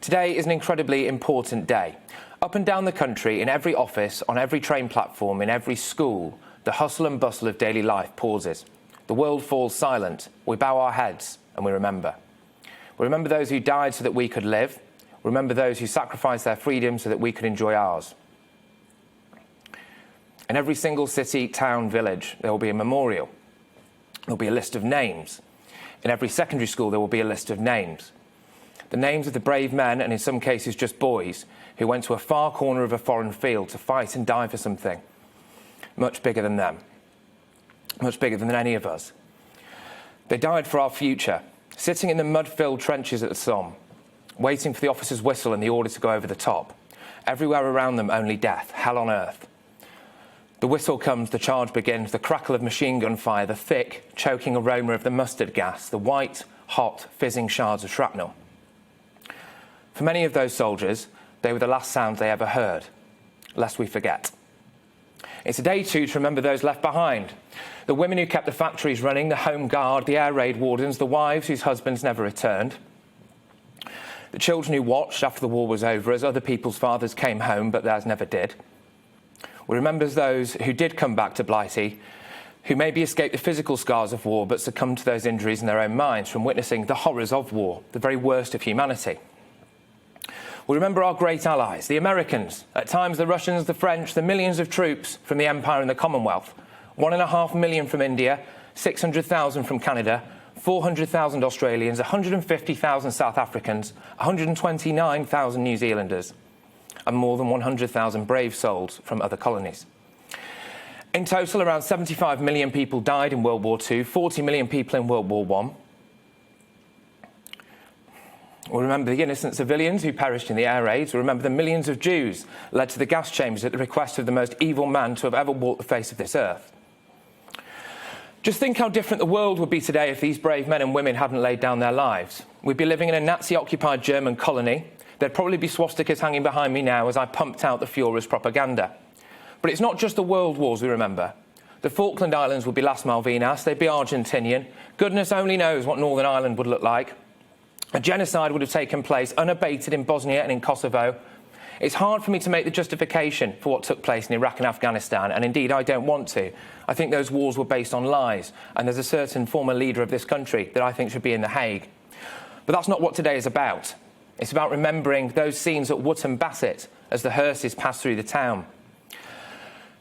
Today is an incredibly important day. Up and down the country, in every office, on every train platform, in every school, the hustle and bustle of daily life pauses. The world falls silent. We bow our heads and we remember. We remember those who died so that we could live. We remember those who sacrificed their freedom so that we could enjoy ours. In every single city, town, village, there will be a memorial. There will be a list of names. In every secondary school, there will be a list of names. The names of the brave men, and in some cases just boys, who went to a far corner of a foreign field to fight and die for something much bigger than them, much bigger than any of us. They died for our future, sitting in the mud-filled trenches at the Somme, waiting for the officer's whistle and the order to go over the top. Everywhere around them, only death, hell on earth. The whistle comes, the charge begins, the crackle of machine gun fire, the thick, choking aroma of the mustard gas, the white, hot, fizzing shards of shrapnel. For many of those soldiers, they were the last sounds they ever heard, lest we forget. It's a day, too, to remember those left behind. The women who kept the factories running, the home guard, the air raid wardens, the wives whose husbands never returned. The children who watched after the war was over as other people's fathers came home, but theirs never did. We remember those who did come back to Blighty, who maybe escaped the physical scars of war, but succumbed to those injuries in their own minds from witnessing the horrors of war, the very worst of humanity. We remember our great allies, the Americans, at times the Russians, the French, the millions of troops from the Empire and the Commonwealth, 1.5 million from India, 600,000 from Canada, 400,000 Australians, 150,000 South Africans, 129,000 New Zealanders, and more than 100,000 brave souls from other colonies. In total, around 75 million people died in World War II, 40 million people in World War I. We remember the innocent civilians who perished in the air raids. We remember the millions of Jews led to the gas chambers at the request of the most evil man to have ever walked the face of this earth. Just think how different the world would be today if these brave men and women hadn't laid down their lives. We'd be living in a Nazi-occupied German colony. There'd probably be swastikas hanging behind me now as I pumped out the Führer's propaganda. But it's not just the world wars we remember. The Falkland Islands would be Las Malvinas. They'd be Argentinian. Goodness only knows what Northern Ireland would look like. A genocide would have taken place unabated in Bosnia and in Kosovo. It's hard for me to make the justification for what took place in Iraq and Afghanistan, and indeed I don't want to. I think those wars were based on lies, and there's a certain former leader of this country that I think should be in The Hague. But that's not what today is about. It's about remembering those scenes at Wootton Bassett as the hearses passed through the town.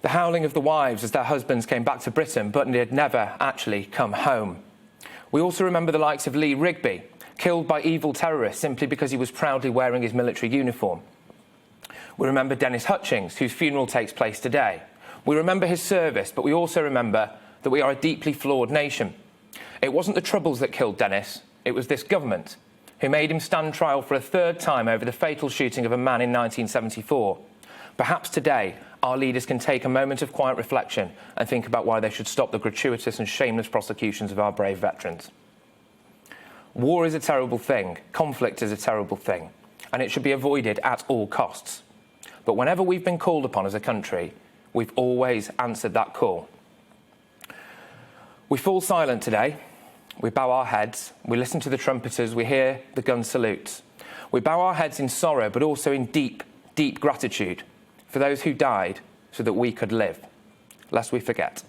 The howling of the wives as their husbands came back to Britain, but had never actually come home. We also remember the likes of Lee Rigby, killed by evil terrorists simply because he was proudly wearing his military uniform. We remember Dennis Hutchings, whose funeral takes place today. We remember his service, but we also remember that we are a deeply flawed nation. It wasn't the Troubles that killed Dennis, it was this government, who made him stand trial for a third time over the fatal shooting of a man in 1974. Perhaps today, our leaders can take a moment of quiet reflection and think about why they should stop the gratuitous and shameless prosecutions of our brave veterans. War is a terrible thing, conflict is a terrible thing, and it should be avoided at all costs. But whenever we've been called upon as a country, we've always answered that call. We fall silent today, we bow our heads, we listen to the trumpeters, we hear the gun salutes. We bow our heads in sorrow, but also in deep, deep gratitude for those who died so that we could live, lest we forget.